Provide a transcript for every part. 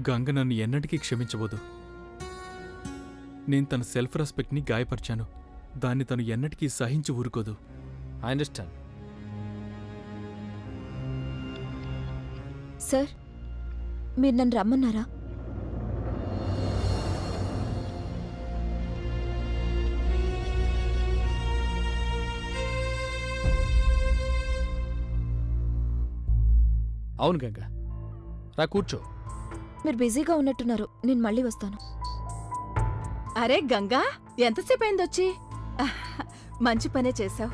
గంగ నన్ను ఎన్నటికీ క్షమించబోదు. నేను తన సెల్ఫ్ రెస్పెక్ట్ని గాయపరిచాను. దాన్ని తను ఎన్నటికీ సహించి ఊరుకోదు. I understand. సార్, మీరు నన్ను రమ్మన్నారా? అవును గంగా, రా కూర్చో. మీరు బిజీగా ఉన్నట్టున్నారు, నేను మళ్ళీ వస్తాను. అరే గంగా, ఎంతసేపు అయిందొచ్చి? మంచి పనే చేశావు.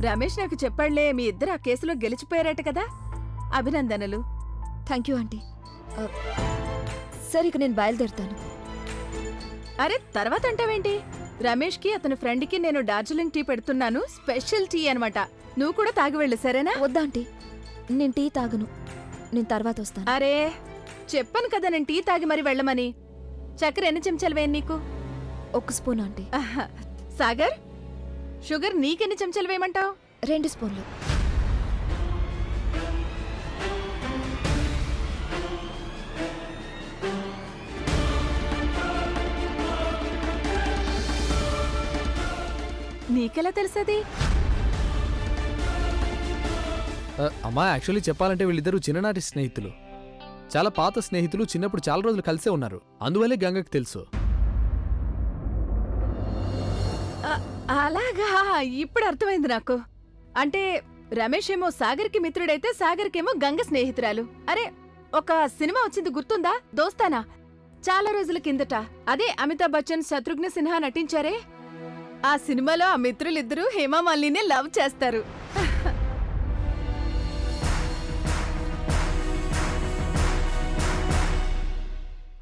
రమేష్ నాకు చెప్పాళ్లే, మీ ఇద్దరు ఆ కేసులో గెలిచిపోయారట కదా. అభినందనలు. Thank you aunty. సార్, ఇక నేను బయలుదేరుతాను. అరే తర్వాత అంటావేంటి? రమేష్కి అతని ఫ్రెండ్కి నేను డార్జిలింగ్ టీ పెడుతున్నాను, స్పెషల్ టీ అనమాట. నువ్వు కూడా తాగి వెళ్ళు, సరేనా? వద్దా ఆంటీ, నేను టీ తాగను. నేను తర్వాత వస్తాను. అరే చెప్పాను కదా నేను టీ తాగి మరి వెళ్ళమని. చక్కెర ఎన్ని చెంచాలు వేయను నీకు? 1 స్పూన్ ఆంటీ. సాగర్, షుగర్ నీకెన్ని చెంచాలు వేయమంటావు? 2 స్పూన్లు. నీకెలా తెలుసది? అమ్మా, యాక్చువల్లీ చెప్పాలంటే వీళ్ళిద్దరూ చిన్ననాటి స్నేహితులు. చాలా పాత స్నేహితులు, చిన్నప్పుడు చాలా రోజులు కలిసే ఉన్నారు. అందువల్లే గంగకి తెలుసు. అలాగా, ఇప్పుడు అర్థమైంది నాకు. అంటే రమేష్ ఏమో సాగర్కి మిత్రుడైతే సాగర్కేమో గంగ స్నేహితురాలు. అరే, ఒక సినిమా వచ్చింది గుర్తుందా, దోస్తానా? చాలా రోజుల కిందట. అదే అమితాబ్ బచ్చన్, శత్రుఘ్న సిన్హా నటించారే. ఆ సినిమాలో ఆ మిత్రులిద్దరూ హేమామాలినే లవ్ చేస్తారు.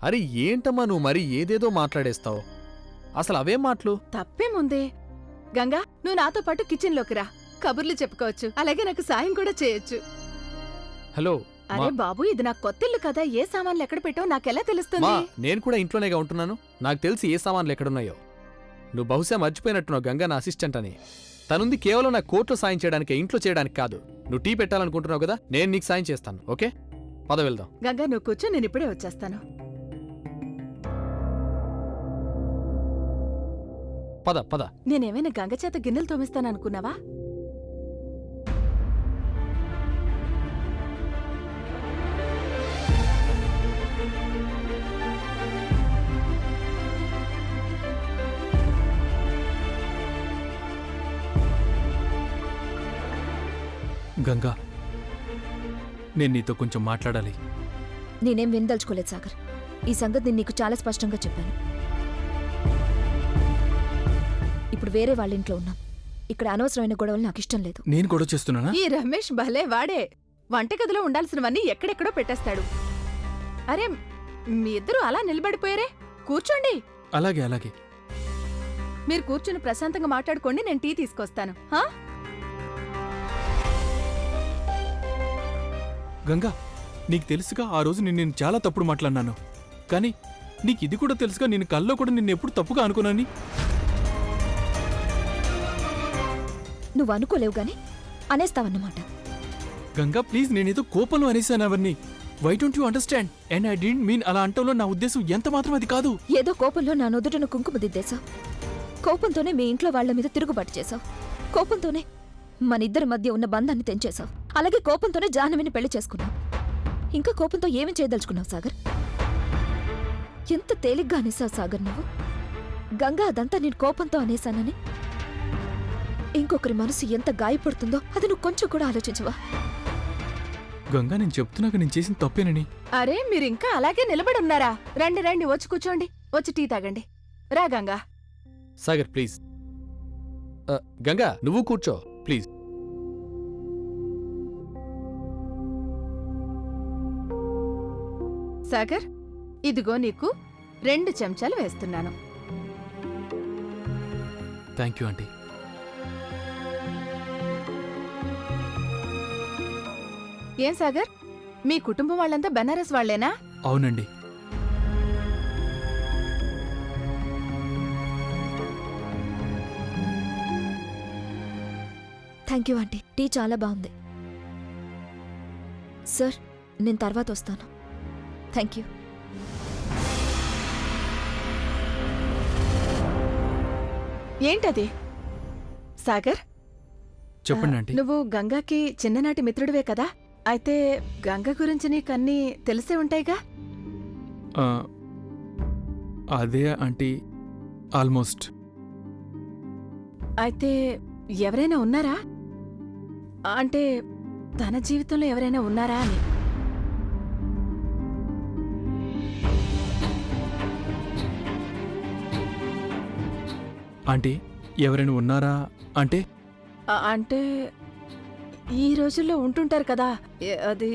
అరే ఏంటమ్మా నువ్వు మరి ఏదేదో మాట్లాడేస్తావు? అసలు అవేం మాటలు? తప్పేముందే గంగా, నువ్వు నాతో పాటు కిచెన్లోకి రా, కబుర్లు చెప్పుకోవచ్చు. అలాగే నాకు సాయం కూడా చేయొచ్చు. హలో అరే బాబు, ఇది నాకు కొత్తిల్లు కదా, ఏ సామాన్లు ఎక్కడ పెట్టావు నాకెలా మా, తెలుస్తుంది? నేను కూడా ఇంట్లోనేగా ఉంటున్నాను. నాకు తెలిసి ఏ సామాన్లు ఎక్కడున్నాయో. నువ్వు బహుశా మర్చిపోయినట్టున్నావు గంగా నా అసిస్టెంట్ అని. తనుంది కేవలం నా కోర్టులో సాయం చేయడానికే, ఇంట్లో చేయడానికి కాదు. నువ్వు టీ పెట్టాలనుకుంటున్నావు కదా, నేను నీకు సాయం చేస్తాను. ఓకే, పద వెళ్దాం. గంగా నువ్వు కూర్చో, నేను ఇప్పుడే వచ్చేస్తాను. పద పద. నేనేమైనా గంగ చేత గిన్నెలు తోమిస్తాననుకున్నావా? గంగా, నేను నీతో కొంచెం మాట్లాడాలి. నేనేం వినదలుచుకోలేదు సాగర్. ఈ సంగతి నేను నీకు చాలా స్పష్టంగా చెప్పాను. ఇప్పుడు వేరే వాళ్ళ ఇంట్లో ఉన్నాం. ఇక్కడ అనవసరమైన గొడవలు నాకు ఇష్టం లేదు. నేను గొడవ చేస్తున్నానా? ఈ రమేష్ భలే వాడే. వంటగదిలో ఉండాల్సినవన్నీ ఎక్కడెక్కడో పెట్టేస్తాడు. అరే మీ ఇద్దరు అలా నిలబడిపోయారే, కూర్చోండి. అలాగే అలాగే. మీరు కూర్చుని ప్రశాంతంగా మాట్లాడుకోండి, నేను టీ తీసుకొస్తాను. హా? గంగా, నీకు తెలుసుగా ఆ రోజు నేను చాలా తప్పుడు మాట్లాడినాను. కానీ నీకు ఇది కూడా తెలుసుగా, నేను కల్లో కూడా నిన్ను ఎప్పుడు తప్పుగా అనుకున్నాని. నువ్వు అనుకోలేవు గాని అనేస్తావన్నమాట. గంగా ప్లీజ్, నేనేదో కోపంలో అనేసాను అవన్నీ. Why don't you understand? And I didn't mean అలా అంటంలో నా ఉద్దేశం ఎంత మాత్రం అది కాదు. ఏదో కోపంలో నా నుదుటను కుంకుమ దిద్దేశావు. కోపంతోనే మీ ఇంట్లో వాళ్ల మీద తిరుగుబాటు చేశావు. కోపంతోనే మనిద్దరి మధ్య ఉన్న బంధాన్ని తెంచేశావు. అలాగే కోపంతోనే జాహ్నవిని పెళ్లి చేసుకున్నావు. ఇంకా కోపంతో ఏమి చేయదలుచుకున్నావు సాగర్? ఎంత తేలిగ్గా అనేసావు సాగర్ నువ్వు. గంగా, అదంతా నేను కోపంతో అనేశానని. ఇంకొకరి మనసు ఎంత గాయపడుతుందో అది నువ్వు కొంచెం కూడా ఆలోచించవా? గంగా, నేను చెప్తున్నాక నేను చేసిన తప్పేనని. అరే మీరింకా అలాగే నిలబడి ఉన్నారా? రండి రండి, వచ్చి కూర్చోండి, వచ్చి టీ తాగండి. రా గంగా. సాగర్ ప్లీజ్. గంగా నువ్వు కూర్చో ప్లీజ్. సాగర్, ఇదిగో నీకు 2 చెంచాలు వేస్తున్నాను. Thank you aunty. ఏం సాగర్, మీ కుటుంబం వాళ్ళంతా బెనారస్ వాళ్లేనా? అవునండి. థ్యాంక్ యూ ఆంటీ, టీ చాలా బాగుంది. సార్, నేను తర్వాత వస్తాను. Thank you. ఏంటది? సాగర్, చెప్పండి ఆంటీ. నువ్వు గంగాకి చిన్ననాటి మిత్రుడివే కదా? అయితే గంగ గురించి నీకన్నీ తెలిసే ఉంటాయిగా? ఆ, అదే ఆంటీ, ఆల్మోస్ట్. అయితే ఎవరైనా ఉన్నారా? అంటే తన జీవితంలో ఎవరైనా ఉన్నారా అని. ఆంటీ, ఎవరైనా ఉన్నారా అంటే? అంటే ఈ రోజుల్లో ఉంటుంటారు కదా, అది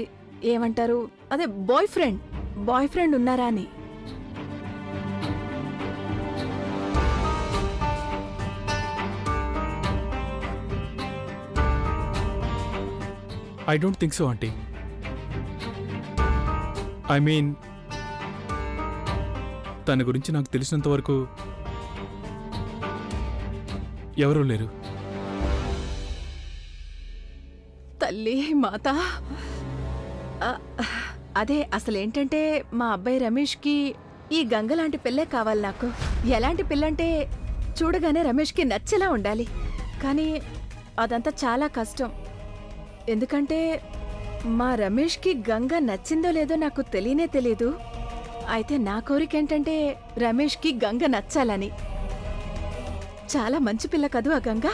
ఏమంటారు, అదే బాయ్ ఫ్రెండ్ ఉన్నారా అని. I don't think so aunty. I mean, తన గురించి నాకు తెలిసినంత వరకు ఎవరూ లేరు. తల్లి మాత. ఆ, అదే అసలేంటంటే మా అబ్బాయి రమేష్కి ఈ గంగ లాంటి పిల్లే కావాలి నాకు. ఎలాంటి పిల్లంటే చూడగానే రమేష్కి నచ్చేలా ఉండాలి. కానీ అదంతా చాలా కష్టం. ఎందుకంటే మా రమేష్కి గంగ నచ్చిందో లేదో నాకు తెలీదు. అయితే నా కోరికేంటంటే రమేష్కి గంగ నచ్చాలని. చాలా మంచి పిల్ల కదూ ఆ గంగ,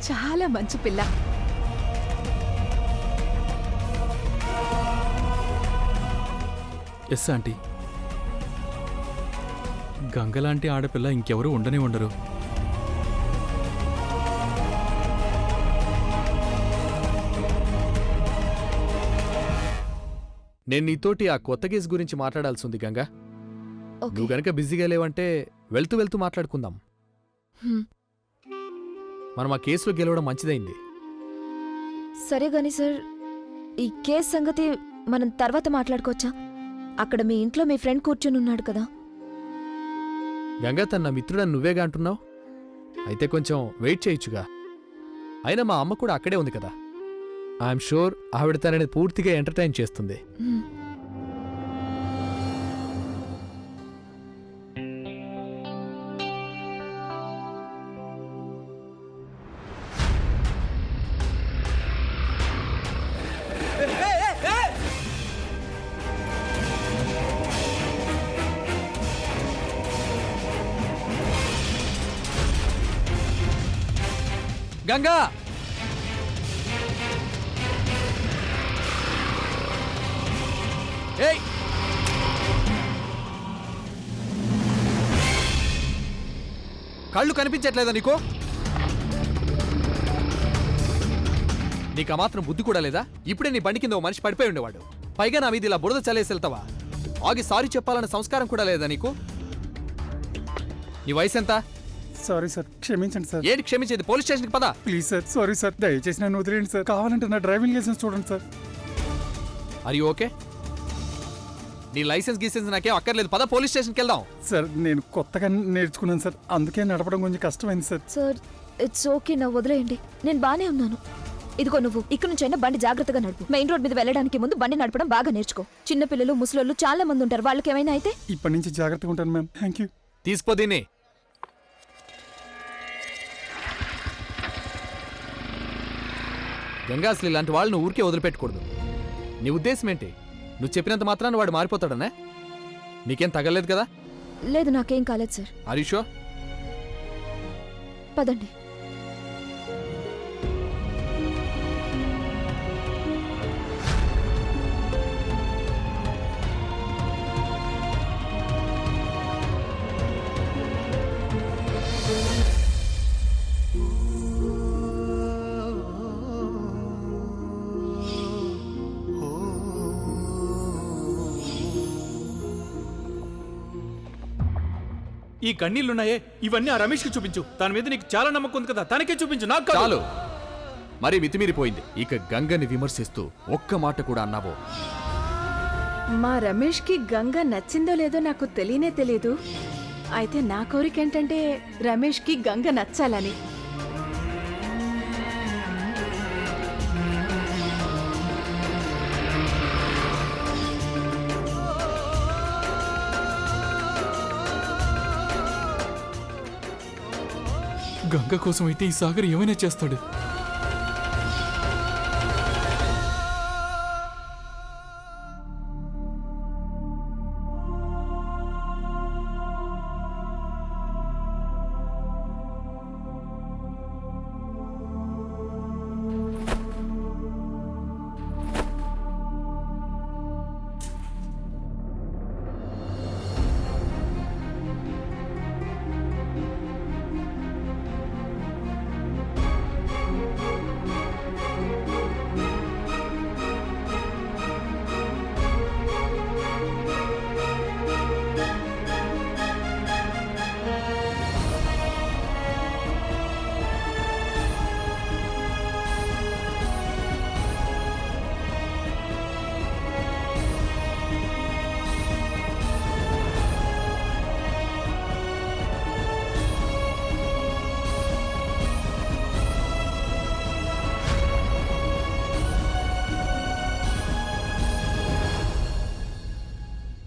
చాలా మంచి పిల్ల. ఎస్ ఆంటీ, గంగలాంటి ఆడపిల్ల ఇంకెవరూ ఉండనే ఉండరు. నేను నీతోటి ఆ కొత్త కేసు గురించి మాట్లాడాల్సి ఉంది గంగా. ఓకే. నువ్వు గనక బిజీగా లేవంటే వెళ్తూ వెళ్తూ మాట్లాడుకుందాం. హ్మ్. మనం ఆ కేసులో గెలవడం మంచిదైంది. సరే గాని సార్, ఈ కేస్ సంగతి మనం తర్వాత మాట్లాడుకోవచ్చా? అక్కడ మీ ఇంట్లో మీ ఫ్రెండ్ కూర్చుని ఉన్నాడు కదా. గంగా, తన మిత్రుడని నువ్వేగా అంటున్నావు. అయితే కొంచెం వెయిట్ చేయొచ్చుగా. అయినా మా అమ్మ కూడా అక్కడే ఉంది కదా. ఐఎమ్ షూర్ ఆవిడ తనని పూర్తిగా ఎంటర్టైన్ చేస్తుంది. హ్మ్. గంగా, ఏయ్, కళ్ళు కనిపించట్లేదా నీకు? నీకు ఆ మాత్రం బుద్ధి కూడా లేదా? ఇప్పుడే నీ బండి కింద ఓ మనిషి పడిపోయి ఉండేవాడు. పైగా నా మీద ఇలా బురద చల్లేసి వెళ్తావా? ఆగి సారీ చెప్పాలన్న సంస్కారం కూడా లేదా నీకు? నీ వయసు ఎంత? సారీ సార్, క్షమించండి సార్. ఏంటి క్షమించేది? పోలీస్ స్టేషన్కి పదా. ప్లీజ్ సార్, సారీ సార్, దయచేసి నన్ను వదిలేయండి సార్. కావాలంటే నా డ్రైవింగ్ లైసెన్స్ చూడండి సార్. అరి ఓకే, నీ లైసెన్స్ గీసెన్స్ నాకేం అక్కర్లేదు. పద, పోలీస్ స్టేషన్కి వెళ్దాం. సార్, నేను కొత్తగా నేర్చుకున్నాను సార్, అందుకే నడపడం కొంచెం కష్టమైంది సార్. సార్, ఇట్స్ ఓకే, నా వదిలేయండి, నేను బానే ఉన్నాను. ఇదిగో నువ్వు ఇక్కడ నుంచైనా బండి జాగ్రత్తగా నడుపు. మెయిన్ రోడ్ మీద వెళ్ళడానికి ముందు బండి నడపడం బాగా నేర్చుకో. చిన్నపిల్లలు, ముసలోళ్ళు చాలా మంది ఉంటారు, వాళ్ళకి ఏమైనా అయితే. ఇప్పటి నుంచి జాగ్రత్తగా ఉంటాను మ్యామ్. Thank you. తీసుకో దీన్ని. గంగా, అసలు ఇలాంటి వాళ్ళని ఊరికే వదిలిపెట్టకూడదు. నీ ఉద్దేశం ఏంటి? నువ్వు చెప్పినంత మాత్రాన్ని వాడు మారిపోతాడనే? నీకేం తగలేదు కదా? లేదు, నాకేం కాలేదు సార్. హరీషో, పదండి. ఈ కన్నీళ్లున్నాయే, ఇవన్నీ ఆ రమేష్కి చూపించు. తన మీద నీకు చాలా నమ్మకం ఉంది కదా, తనకే చూపించు, నాకు కాదు. చాలు, మరి మితిమీరిపోయింది. ఇక గంగని విమర్శిస్తూ ఒక్క మాట కూడా అన్నావో. మా రమేష్కి గంగ నచ్చిందో లేదో నాకు తెలీదు. అయితే నా కోరికేంటంటే రమేష్కి గంగ నచ్చాలని. గంగ కోసం అయితే ఈ సాగర్ ఏమైనా చేస్తాడు.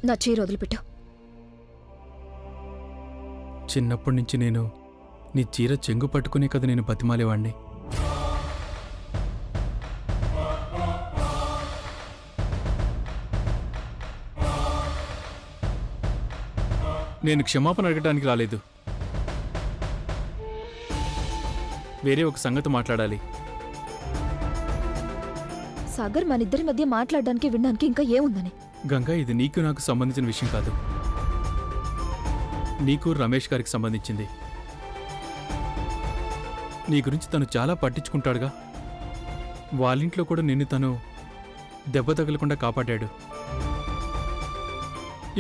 నా చీర వదిలిపెట్టు. చిన్నప్పటి నుంచి నేను నీ చీర చెంగు పట్టుకునే కదా నేను బతిమాలేవాణ్ణి. నేను క్షమాపణ అడగడానికి రాలేదు. వేరే ఒక సంగతి మాట్లాడాలి. సాగర్ మనిద్దరి మధ్య మాట్లాడడానికి వినడానికి ఇంకా ఏముందని? గంగా, ఇది నీకు నాకు సంబంధించిన విషయం కాదు. నీకు రమేష్ గారికి సంబంధించింది. నీ గురించి తను చాలా పట్టించుకుంటాడుగా. వాళ్ళింట్లో కూడా నిన్ను తను దెబ్బ తగలకుండా కాపాడాడు.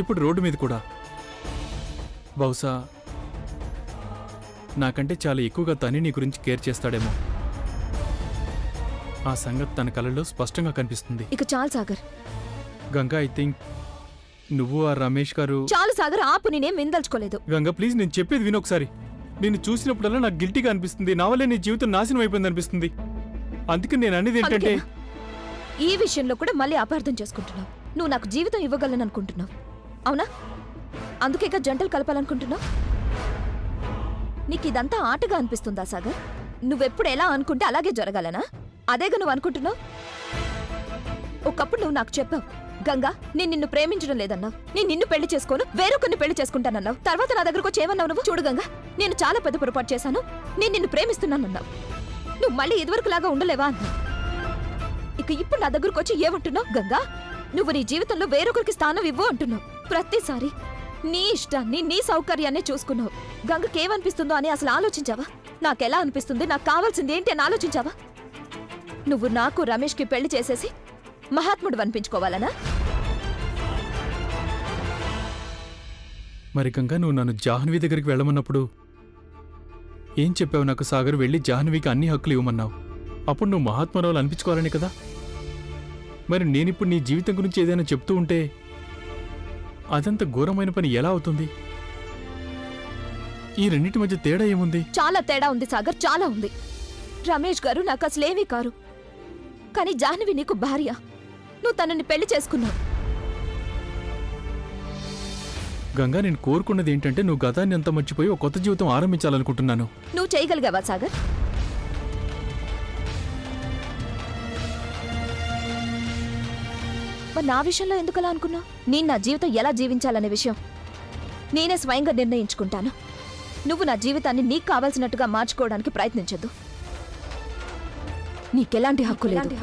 ఇప్పుడు రోడ్డు మీద కూడా బహుశా నాకంటే చాలా ఎక్కువగా తనే నీ గురించి కేర్ చేస్తాడేమో. ఆ సంగతి తన కళ్ళలో స్పష్టంగా కనిపిస్తుంది. ఇక చాలు సాగర్. గంగా, ఐ థింక్ నువ్వు ఆ రమేష్ గారు... చాలు సాగర్, ఆపు. నేనేం విందల్చుకోలేదు. గంగా, ప్లీజ్, నేను చెప్పేది విను ఒకసారి. నిన్ను చూసినప్పుడల్లా నాకు గిల్టీగా అనిపిస్తుంది. నా వల్లే నీ జీవితం నాశనం అయిపోయింది అనిపిస్తుంది. అందుకని నేను అనేది ఏంటంటే... ఈ విషయంలో కూడా మళ్ళీ అపార్థం చేసుకుంటున్నావు. నువ్వు నాకు జీవితం ఇవ్వగలను అనుకుంటున్నావు, అవునా? అందుకేగా జంటలు కలపాలనుకుంటున్నావు. నీకు ఇదంతా ఆటగా అనిపిస్తుందా సాగర్? నువ్వెప్పుడు ఎలా అనుకుంటే అలాగే జరగాలనా? అదేగా నువ్వు అనుకుంటున్నావు. ఒకప్పుడు నువ్వు నాకు చెప్పావు, గంగా, నేను నిన్ను ప్రేమించడం లేదన్నావు. నేను నిన్ను పెళ్లి చేసుకోను, వేరొకరిని పెళ్లి చేసుకుంటానన్నావు. తర్వాత నా దగ్గరకు వచ్చి ఏమన్నావు నువ్వు? చూడు గంగా, నేను చాలా పెద్ద పొరపాటు చేశాను, నేను నిన్ను ప్రేమిస్తున్నానన్నావు. నువ్వు మళ్ళీ ఇదివరకులాగా ఉండలేవా అన్నావు. ఇక ఇప్పుడు నా దగ్గరకు వచ్చి ఏమంటున్నావు? గంగా, నువ్వు నీ జీవితంలో వేరొకరికి స్థానం ఇవ్వు అంటున్నావు. ప్రతిసారి నీ ఇష్టాన్ని, నీ సౌకర్యాన్ని చూసుకున్నావు. గంగకేమనిపిస్తుందో అని అసలు ఆలోచించావా? నాకెలా అనిపిస్తుంది, నాకు కావాల్సింది ఏంటి అని ఆలోచించావా? నువ్వు నాకు రమేష్కి పెళ్లి చేసేసి మహాత్ముడు అనిపించుకోవాలనా? మరి గంగా, నువ్వు నన్ను జాహ్నవి దగ్గరికి వెళ్ళమన్నప్పుడు ఏం చెప్పావు నాకు? సాగర్ వెళ్ళి జాహ్నవికి అన్ని హక్కులు ఇవ్వమన్నావు. అప్పుడు నువ్వు మహాత్మరావులు అనిపించుకోవాలని కదా. మరి నేనిప్పుడు నీ జీవితం గురించి ఏదైనా చెప్తూ ఉంటే అదంత ఘోరమైన పని ఎలా అవుతుంది? ఈ రెండింటి మధ్య తేడా ఏముంది? చాలా తేడా ఉంది సాగర్, చాలా ఉంది. రమేష్ గారు నాకు అసలేమీ కారు, కానీ జాహ్నవి నీకు భార్య. నువ్వు తనని పెళ్లి చేసుకున్నావు. గంగా, నేను కోరుకున్నది ఏంటంటే నువ్వు గతాన్ని అంత మర్చిపోయి ఒక కొత్త జీవితం ఆరంభించాలనుకుంటున్నాను. నువ్వు చేయగలిగావా సాగర్? మరి నా విషయంలో ఎందుకలా అనుకున్నావు? నేను నా జీవితం ఎలా జీవించాలనే విషయం నేనే స్వయంగా నిర్ణయించుకుంటాను. నువ్వు నా జీవితాన్ని నీకు కావాల్సినట్టుగా మార్చుకోవడానికి ప్రయత్నించొద్దు. నీకెలాంటి హక్కు లేదు.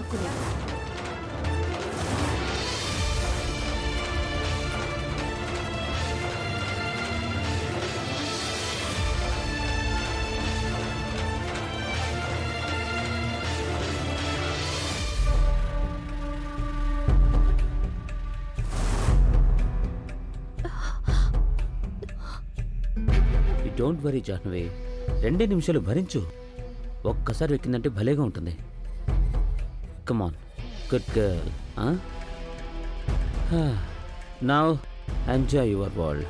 డోంట్ వరీ జాహ్నవి, 2 నిమిషాలు భరించు. ఒక్కసారి ఎక్కిందంటే భలేగా ఉంటుంది. Come on, good girl. Now enjoy your world.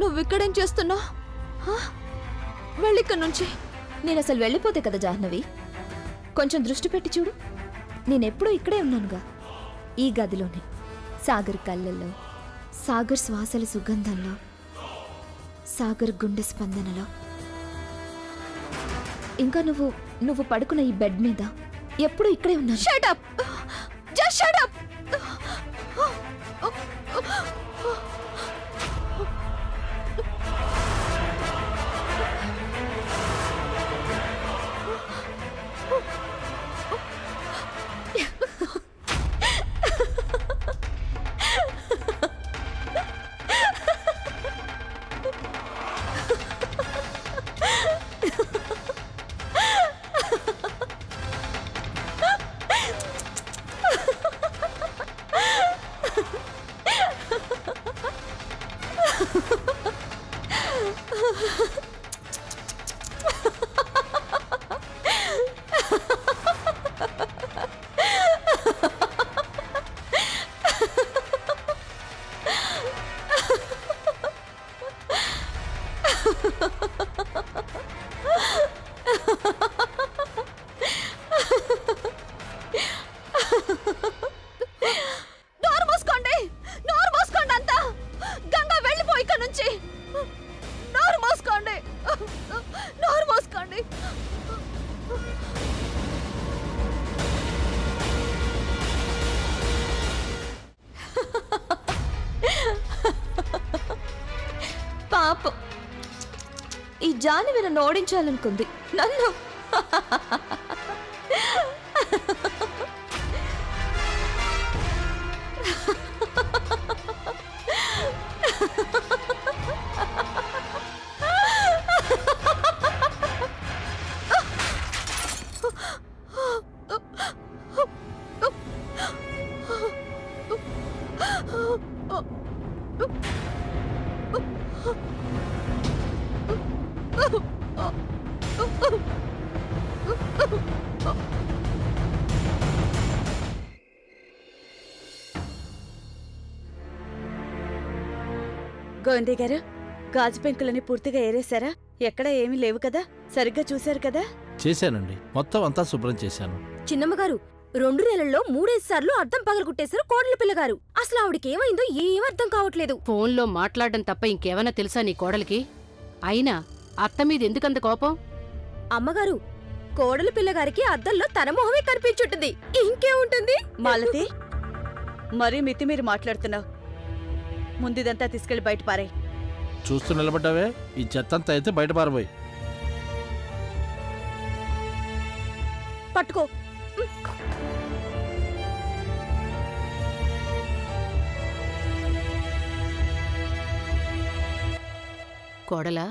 నువ్వు ఇక్కడేం చేస్తున్నావు? వెళ్ళిక్కడి నుంచి. నేను అసలు వెళ్ళిపోతే కదా జాహ్నవి. కొంచెం దృష్టి పెట్టి చూడు. నేనెప్పుడూ ఇక్కడే ఉన్నానుగా, ఈ గదిలోనే, సాగర్ కళ్ళల్లో, సాగర్ శ్వాసల సుగంధంలో, సాగర్ గుండె స్పందనలో. ఇంకా నువ్వు పడుకున్న ఈ బెడ్ మీద ఎప్పుడూ ఇక్కడే ఉన్నాను. Shut up! Just shut up! నోరు మూసుకోండి అంతా. గంగా వెళ్ళిపో ఇక్కడ నుంచి. నోరు మూసుకోండి. నోరు మూసుకోండి. పాపం, ఈ జాహ్నవి నన్ను ఓడించాలనుకుంది. నన్ను గోవిందే గారు, గాజు పెంకులని పూర్తిగా ఏరేశారా? ఎక్కడ ఏమీ లేవు కదా? సరిగ్గా చూశారు కదా? చేశానండి, మొత్తం అంతా శుభ్రం చేశాను. చిన్నమ్మగారు, 2 నెలల్లో 3 సార్లు అద్దం పగలగొట్టేశారు కోడలి పిల్లగారు. అసలు ఆవిడకి ఏమైందో ఏం అర్థం కావట్లేదు. ఫోన్లో మాట్లాడడం తప్ప ఇంకేమైనా తెలుసా నీ కోడలికి? అయినా అత్త మీద ఎందుకంత కోపం? అమ్మగారు, కోడలి పిల్లగారికి అద్దంలో తన మొహమే కనిపించుంటుంది, ఇంకేముంటుంది? మాలతి, మరీ మితిమీరి మాట్లాడుతున్నావు. ముందిదంతా తీసుకెళ్లి బయట పారే. చూస్తూ నిలబడ్డావే, ఈ చెత్తంతా అయితే బయట పారబోయి. పట్టుకో. కోడలా,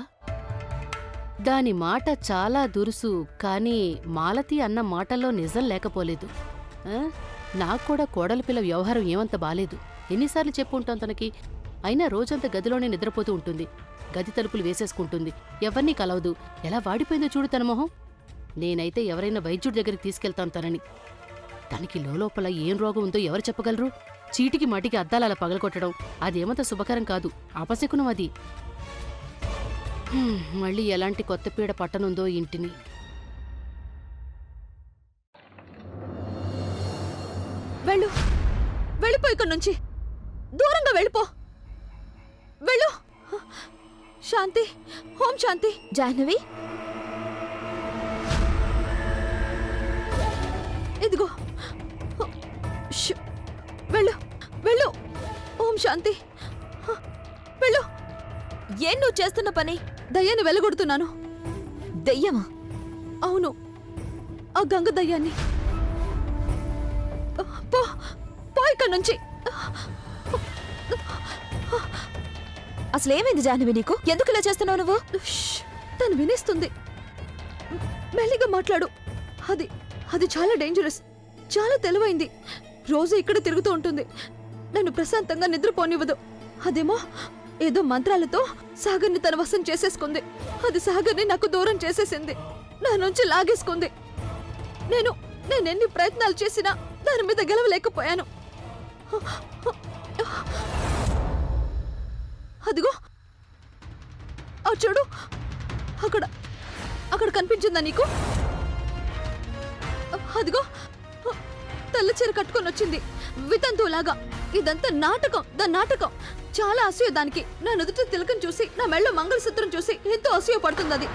దాని మాట చాలా దురుసు, కానీ మాలతి అన్న మాటల్లో నిజం లేకపోలేదు. ఆ? నాకు కూడా కోడలి పిల్ల వ్యవహారం ఏమంత బాలేదు. ఎన్నిసార్లు చెప్పుంటాం తనకి? అయినా రోజంతా గదిలోనే నిద్రపోతూ ఉంటుంది, గది తలుపులు వేసేసుకుంటుంది, ఎవరినీ కలవదు. ఎలా వాడిపోయిందో చూడు తన మొహం. నేనైతే ఎవరైనా వైద్యుడి దగ్గరికి తీసుకెళ్తాను తనని. తనకి లోపల ఏం రోగం ఉందో ఎవరు చెప్పగలరు? చీటికి మాటికి అద్దాలు అలా పగలగొట్టడం అదేమంత శుభకరం కాదు, అపశకునం అది. మళ్ళీ ఎలాంటి కొత్త పీడ పట్టనుందో ఇంటిని. వెళ్ళు, వెళ్ళిపో ఇక్కడ నుంచి. దూరంగా వెళ్ళిపో. వెళ్ళు. శాంతి, ఓం శాంతి. జాహ్నవి, ఇదిగో. ష్. వెళ్ళు, వెళ్ళు. ఓం శాంతి. వెళ్ళు. ఏం నువ్వు చేస్తున్న పని? దయ్యాన్ని వెళ్ళగొడుతున్నాను. దయ్యమా? అవును, ఆ గంగ దయ్యాన్ని. పో, పో ఇక్కడి నుంచి. అసలేమైంది జాహ్నవి నీకు? ఎందుకు ఇలా చేస్తున్నావు నువ్వు? తను వినిస్తుంది. మెల్లిగా మాట్లాడు. అది చాలా డేంజరస్, చాలా తెలివైంది. రోజు ఇక్కడ తిరుగుతూ ఉంటుంది, నన్ను ప్రశాంతంగా నిద్రపోనివ్వదు. అదేమో ఏదో మంత్రాలతో సాగర్ని తన వశం చేసేసుకుంది. అది సాగర్ని నాకు దూరం చేసేసింది, నా నుంచి లాగేసుకుంది. నేనెన్ని ప్రయత్నాలు చేసినా దాని మీద గెలవలేకపోయాను. అదిగో చూడు అక్కడ అక్కడ కనిపించిందా నీకు? అదిగో తెల్ల చీర కట్టుకొని వచ్చింది వితంతువులాగా. ఇదంతా నాటకం, దాని నాటకం. చాలా అసూయ దానికి. నా నుదుట తిలకం చూసి, నా మెళ్ళో మంగళసూత్రం చూసి ఎంతో అసూయ పడుతుంది అది.